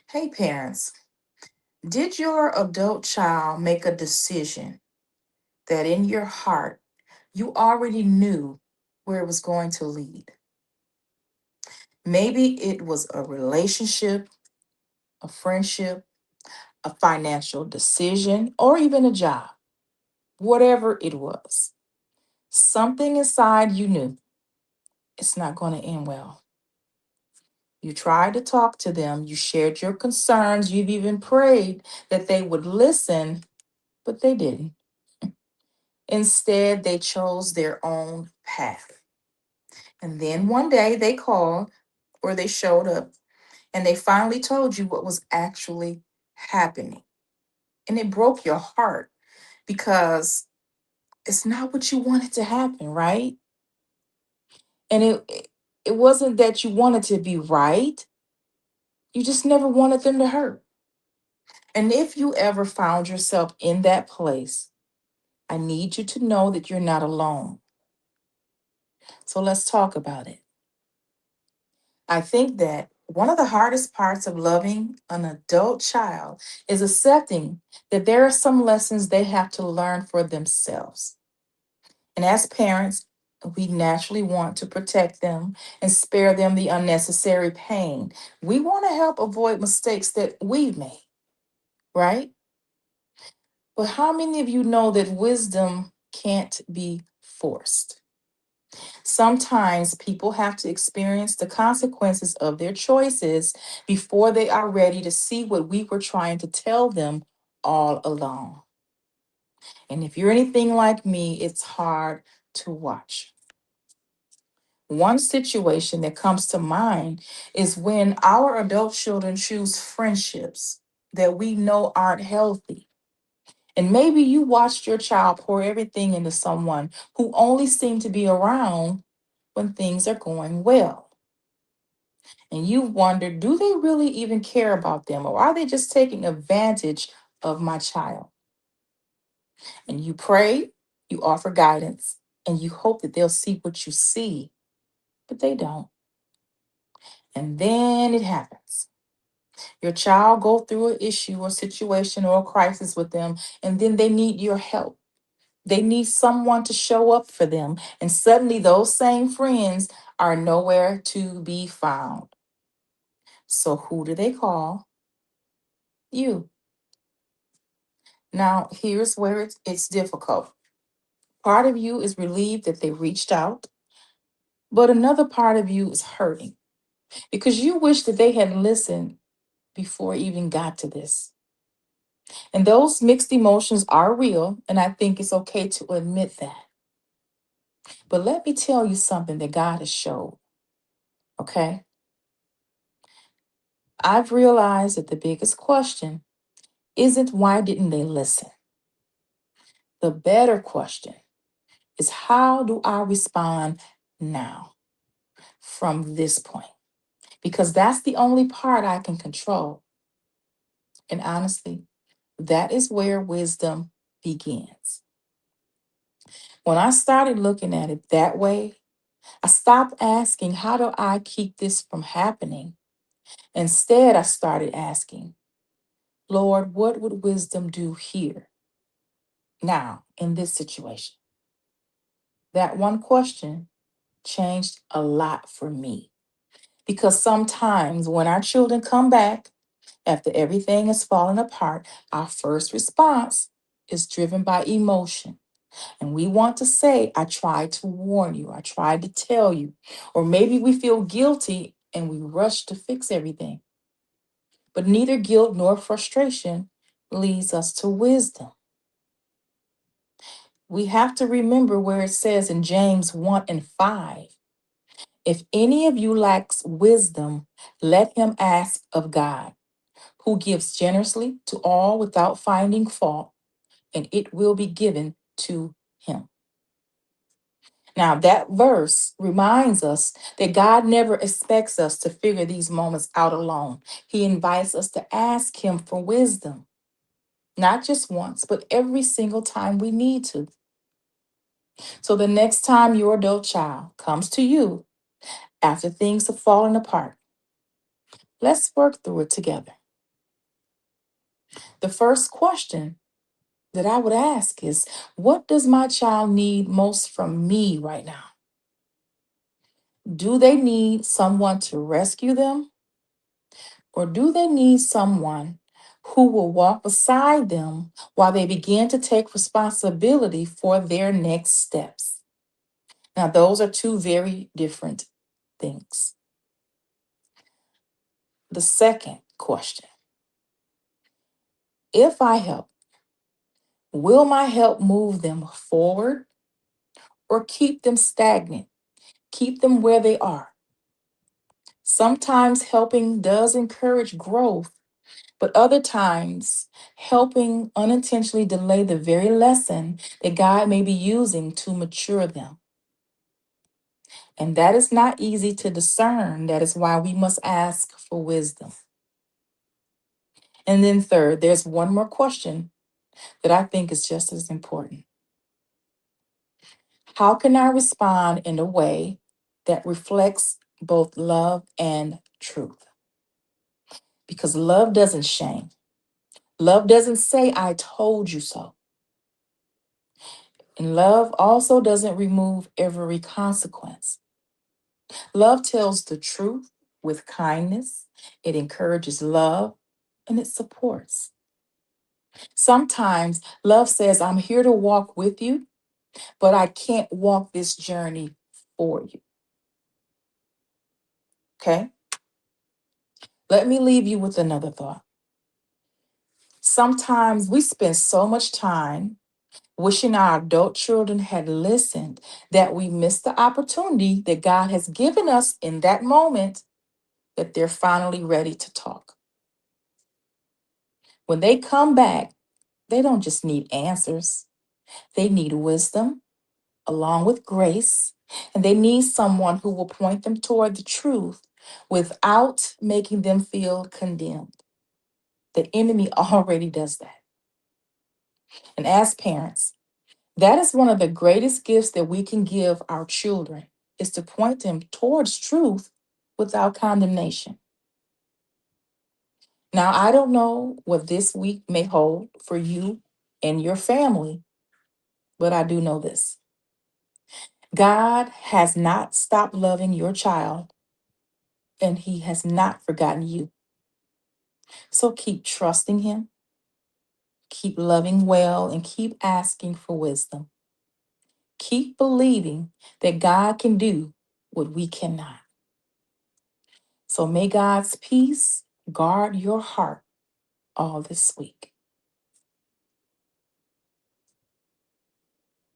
Hey, parents, did your adult child make a decision that in your heart you already knew where it was going to lead? Maybe it was a relationship, a friendship, a financial decision, or even a job, whatever it was. Something inside you knew it's not going to end well. You tried to talk to them, you shared your concerns, you've even prayed that they would listen, but they didn't. Instead, they chose their own path. And then one day they called or they showed up and they finally told you what was actually happening. And it broke your heart because it's not what you wanted to happen, right? And it wasn't that you wanted to be right. You just never wanted them to hurt. And if you ever found yourself in that place, I need you to know that you're not alone. So let's talk about it. I think that one of the hardest parts of loving an adult child is accepting that there are some lessons they have to learn for themselves. And as parents, we naturally want to protect them and spare them the unnecessary pain. We want to help avoid mistakes that we've made, right? But how many of you know that wisdom can't be forced? Sometimes people have to experience the consequences of their choices before they are ready to see what we were trying to tell them all along. And if you're anything like me, it's hard to watch. One situation that comes to mind is when our adult children choose friendships that we know aren't healthy. And maybe you watched your child pour everything into someone who only seemed to be around when things are going well. And you wonder, do they really even care about them, or are they just taking advantage of my child? And you pray, you offer guidance, and you hope that they'll see what you see, but they don't. And then it happens. Your child go through an issue or situation or a crisis with them, and then they need your help. They need someone to show up for them, and suddenly those same friends are nowhere to be found. So who do they call? You. Now, here's where it's difficult. Part of you is relieved that they reached out, but another part of you is hurting because you wish that they had listened before it even got to this. And those mixed emotions are real, and I think it's okay to admit that. But let me tell you something that God has showed, okay? I've realized that the biggest question isn't why didn't they listen? The better question is how do I respond now from this point? Because that's the only part I can control. And honestly, that is where wisdom begins. When I started looking at it that way, I stopped asking, how do I keep this from happening? Instead, I started asking, Lord, what would wisdom do here, now, in this situation? That one question changed a lot for me. Because sometimes when our children come back after everything has fallen apart, our first response is driven by emotion. And we want to say, I tried to warn you, I tried to tell you. Or maybe we feel guilty and we rush to fix everything. But neither guilt nor frustration leads us to wisdom. We have to remember where it says in James 1 and 5, if any of you lacks wisdom, let him ask of God, who gives generously to all without finding fault, and it will be given to him. Now, that verse reminds us that God never expects us to figure these moments out alone. He invites us to ask him for wisdom, not just once, but every single time we need to. So the next time your adult child comes to you after things have fallen apart, let's work through it together. The first question that I would ask is, what does my child need most from me right now? Do they need someone to rescue them, or do they need someone who will walk beside them while they begin to take responsibility for their next steps? Now, those are two very different things. The second question: if I help, will my help move them forward or keep them stagnant, keep them where they are? Sometimes helping does encourage growth, but other times helping unintentionally delay the very lesson that God may be using to mature them. And that is not easy to discern. That is why we must ask for wisdom. And then, third, there's one more question that I think is just as important. How can I respond in a way that reflects both love and truth? Because love doesn't shame. Love doesn't say, I told you so. And love also doesn't remove every consequence. Love tells the truth with kindness, it encourages love, and it supports. Sometimes love says, I'm here to walk with you, but I can't walk this journey for you. Okay? Let me leave you with another thought. Sometimes we spend so much time wishing our adult children had listened that we miss the opportunity that God has given us in that moment that they're finally ready to talk. When they come back, they don't just need answers, they need wisdom along with grace, and they need someone who will point them toward the truth without making them feel condemned. The enemy already does that. And as parents, that is one of the greatest gifts that we can give our children is to point them towards truth without condemnation. Now, I don't know what this week may hold for you and your family, but I do know this. God has not stopped loving your child, and he has not forgotten you. So keep trusting him, keep loving well, and keep asking for wisdom. Keep believing that God can do what we cannot. So may God's peace guard your heart all this week.